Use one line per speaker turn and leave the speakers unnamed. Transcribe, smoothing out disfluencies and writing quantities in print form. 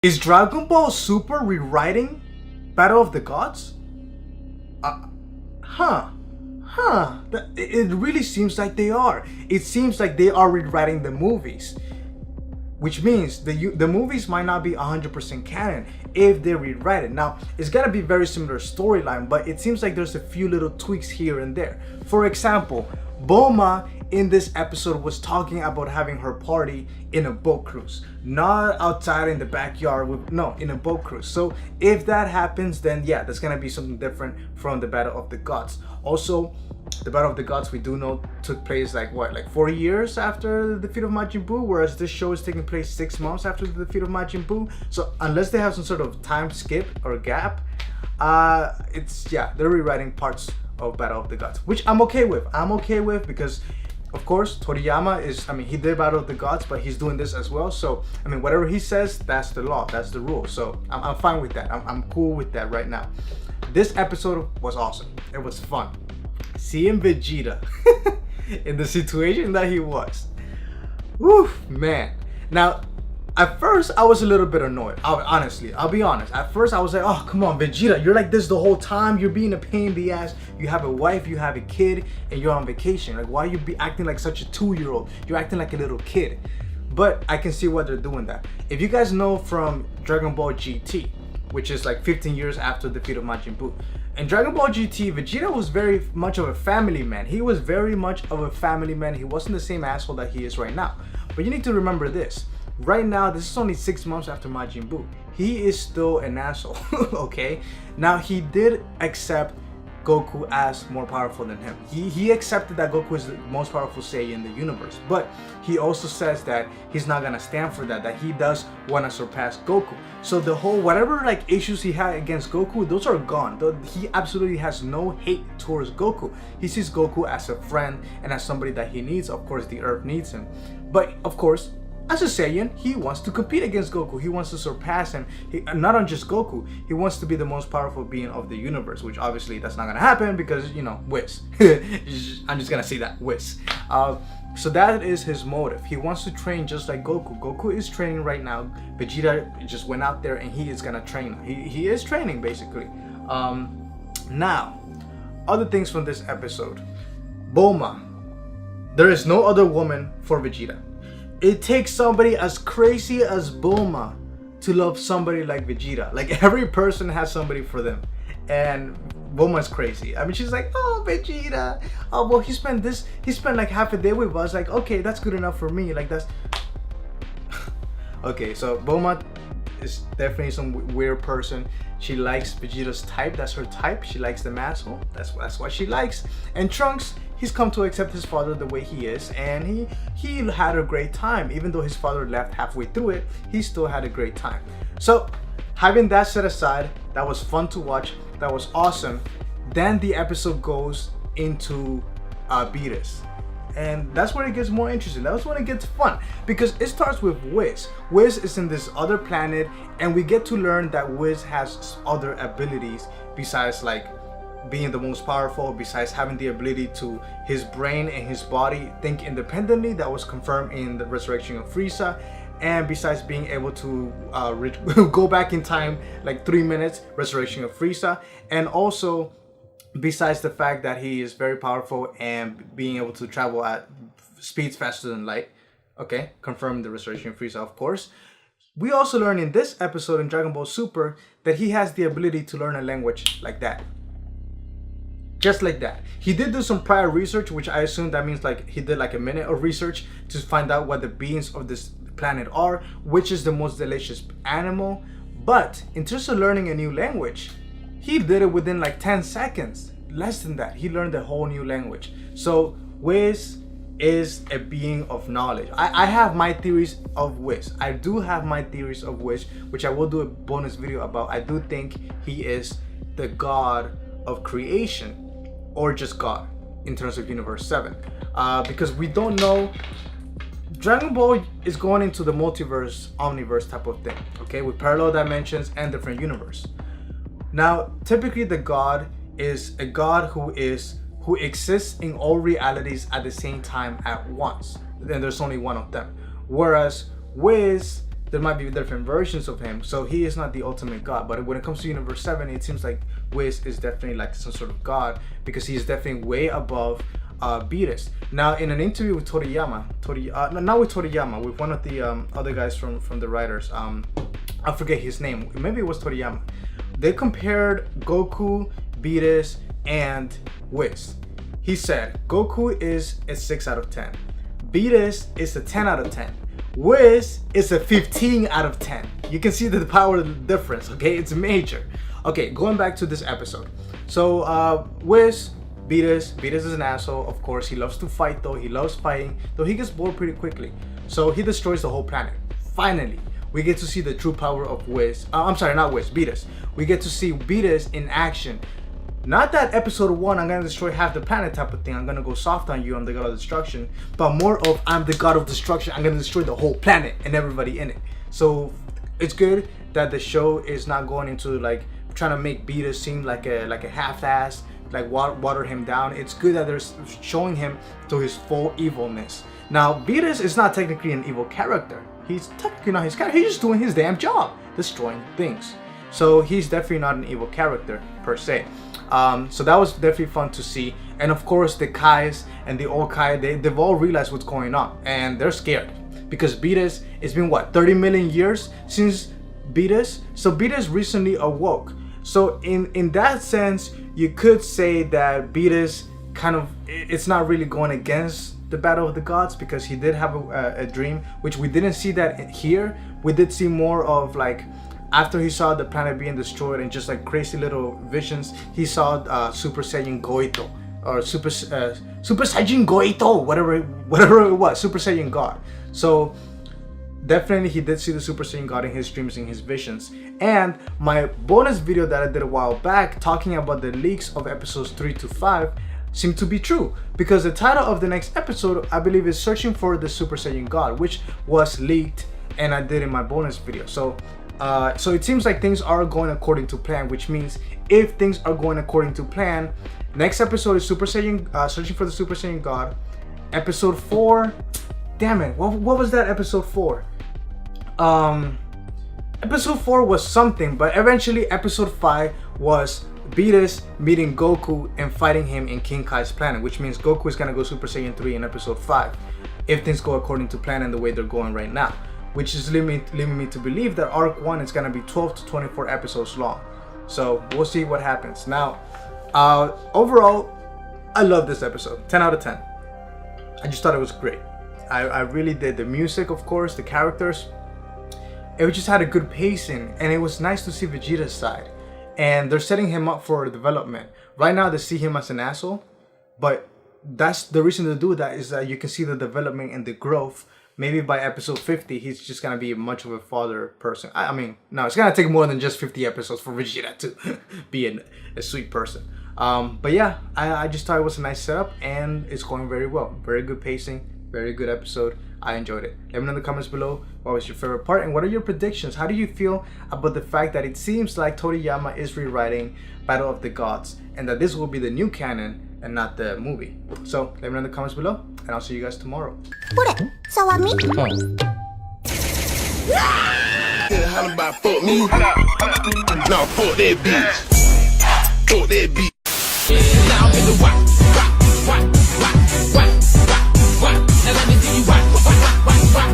Is Dragon Ball Super rewriting Battle of the Gods? It really seems like they are. It seems like they are rewriting the movies, which means the movies might not be 100% canon if they rewrite it. Now, it's gotta be very similar storyline, but it seems like there's a few little tweaks here and there. For example, Bulma in this episode was talking about having her party in a boat cruise, not outside in the backyard in a boat cruise. So if that happens, then yeah, there's gonna be something different from the Battle of the Gods. Also, the Battle of the Gods, we do know, took place like 4 years after the defeat of Majin Buu, whereas this show is taking place 6 months after the defeat of Majin Buu. So unless they have some sort of time skip or gap, they're rewriting parts of Battle of the Gods, which I'm okay with. Because of course Toriyama he did Battle of the Gods, but he's doing this as well. So whatever he says, that's the law, that's the rule. So I'm fine with that. I'm cool with that right now. This episode was awesome. It was fun seeing Vegeta in the situation that he was. Woo, man. Now, at first, I was a little bit annoyed. I'll be honest. At first, I was like, oh, come on, Vegeta. You're like this the whole time. You're being a pain in the ass. You have a wife, you have a kid, and you're on vacation. Like, why you be acting like such a 2-year-old? You're acting like a little kid. But I can see why they're doing that. If you guys know from Dragon Ball GT, which is like 15 years after the defeat of Majin Buu, in Dragon Ball GT, Vegeta was very much of a family man. He was very much of a family man. He wasn't the same asshole that he is right now. But you need to remember this. Right now, this is only 6 months after Majin Buu. He is still an asshole, okay? Now, he did accept Goku as more powerful than him. He accepted that Goku is the most powerful Saiyan in the universe. But he also says that he's not gonna stand for that he does want to surpass Goku. So the whole, whatever issues he had against Goku, those are gone. He absolutely has no hate towards Goku. He sees Goku as a friend and as somebody that he needs. Of course, the Earth needs him. But of course, as a Saiyan, he wants to compete against Goku. He wants to surpass him. Not on just Goku, he wants to be the most powerful being of the universe, which obviously that's not gonna happen because, Whis. I'm just gonna say that, Whis. So that is his motive. He wants to train just like Goku. Goku is training right now. Vegeta just went out there and he is gonna train. He is training basically. Now, other things from this episode. Bulma. There is no other woman for Vegeta. It takes somebody as crazy as Bulma to love somebody like Vegeta. Like, every person has somebody for them. And Bulma's crazy. She's like, oh, Vegeta. Oh, well, he spent like half a day with us. Like, okay, that's good enough for me. Like, that's... Okay, so Bulma is definitely some weird person. She likes Vegeta's type. That's her type. She likes the asshole. That's what she likes. And Trunks, he's come to accept his father the way he is, and he had a great time. Even though his father left halfway through it, he still had a great time. So, having that set aside, that was fun to watch. That was awesome. Then the episode goes into Beerus. And that's where it gets more interesting. That's when it gets fun, because it starts with Whis. Whis is in this other planet, and we get to learn that Whis has other abilities besides like being the most powerful, besides having the ability to his brain and his body think independently. That was confirmed in the resurrection of Frieza. And besides being able to go back in time like 3 minutes, resurrection of Frieza. And also, besides the fact that he is very powerful and being able to travel at speeds faster than light. Okay, confirm the restoration of Frieza, of course. We also learn in this episode in Dragon Ball Super that he has the ability to learn a language like that. Just like that. He did do some prior research, which I assume that means like he did like a minute of research to find out what the beings of this planet are, which is the most delicious animal. But in terms of learning a new language, he did it within like 10 seconds. Less than that, he learned a whole new language. So Whis is a being of knowledge. I have my theories of Whis. I do have my theories of Whis, which I will do a bonus video about. I do think he is the god of creation, or just God in terms of Universe 7. Because we don't know, Dragon Ball is going into the multiverse, omniverse type of thing, okay, with parallel dimensions and different universe. Now, typically the god is a god who exists in all realities at the same time at once. And there's only one of them. Whereas Whis there might be different versions of him. So he is not the ultimate god. But when it comes to Universe 7, it seems like Whis is definitely like some sort of god, because he's definitely way above Beerus. Now, in an interview with Toriyama, not with Toriyama, with one of the other guys from the writers, I forget his name, maybe it was Toriyama, they compared Goku, Beerus, and Whis. He said Goku is a 6 out of 10, Beerus is a 10 out of 10, Whis is a 15 out of 10. You can see the power of the difference, okay? It's major. Okay, going back to this episode. So Whis, Beerus is an asshole, of course. He loves to fight though. He loves fighting, though he gets bored pretty quickly. So he destroys the whole planet. Finally, we get to see the true power of Whis. I'm sorry, not Whis, Beerus. We get to see Beerus in action. Not that episode 1, I'm gonna destroy half the planet type of thing. I'm gonna go soft on you, I'm the god of destruction. But more of, I'm the god of destruction. I'm gonna destroy the whole planet and everybody in it. So it's good that the show is not going into like trying to make Beerus seem like a half-ass, like water him down. It's good that they're showing him to his full evilness. Now, Beerus is not technically an evil character. He's technically not his character. He's just doing his damn job, destroying things. So he's definitely not an evil character per se. So that was definitely fun to see. And of course, the Kais and the old Kai, they've all realized what's going on, and they're scared because Beerus, it's been what, 30 million years since Beerus? So Beerus recently awoke. So in that sense, you could say that Beerus kind of, it's not really going against the battle of the gods, because he did have a dream, which we didn't see that here. We did see more of like, after he saw the planet being destroyed and just like crazy little visions, he saw Super Saiyan Goito, or Super Saiyan Goito, whatever it was, Super Saiyan God. So definitely he did see the Super Saiyan God in his dreams, in his visions. And my bonus video that I did a while back talking about the leaks of episodes 3 to 5 seemed to be true, because the title of the next episode, I believe, is Searching for the Super Saiyan God, which was leaked and I did in my bonus video. So it seems like things are going according to plan, which means if things are going according to plan, next episode is Super Saiyan, Searching for the Super Saiyan God. Episode 4, damn it, what was that episode 4? Episode 4 was something, but eventually episode 5 was Beerus meeting Goku and fighting him in King Kai's planet, which means Goku is gonna go Super Saiyan 3 in episode 5 if things go according to plan and the way they're going right now, which is leaving me to believe that arc 1 is gonna be 12 to 24 episodes long. So we'll see what happens. Now, overall, I love this episode. 10 out of 10. I just thought it was great. I really did. The music, of course, the characters, it just had a good pacing, and it was nice to see Vegeta's side. And they're setting him up for development. Right now they see him as an asshole, but that's the reason to do that, is that you can see the development and the growth. Maybe by episode 50 he's just gonna be much of a father person. I mean, no, it's gonna take more than just 50 episodes for Vegeta to be a sweet person. But yeah, I just thought it was a nice setup, and it's going very well. Very good pacing, very good episode. I enjoyed it. Let me know in the comments below what was your favorite part, and what are your predictions? How do you feel about the fact that it seems like Toriyama is rewriting Battle of the Gods, and that this will be the new canon and not the movie? So let me know in the comments below, and I'll see you guys tomorrow. Fuck that bitch.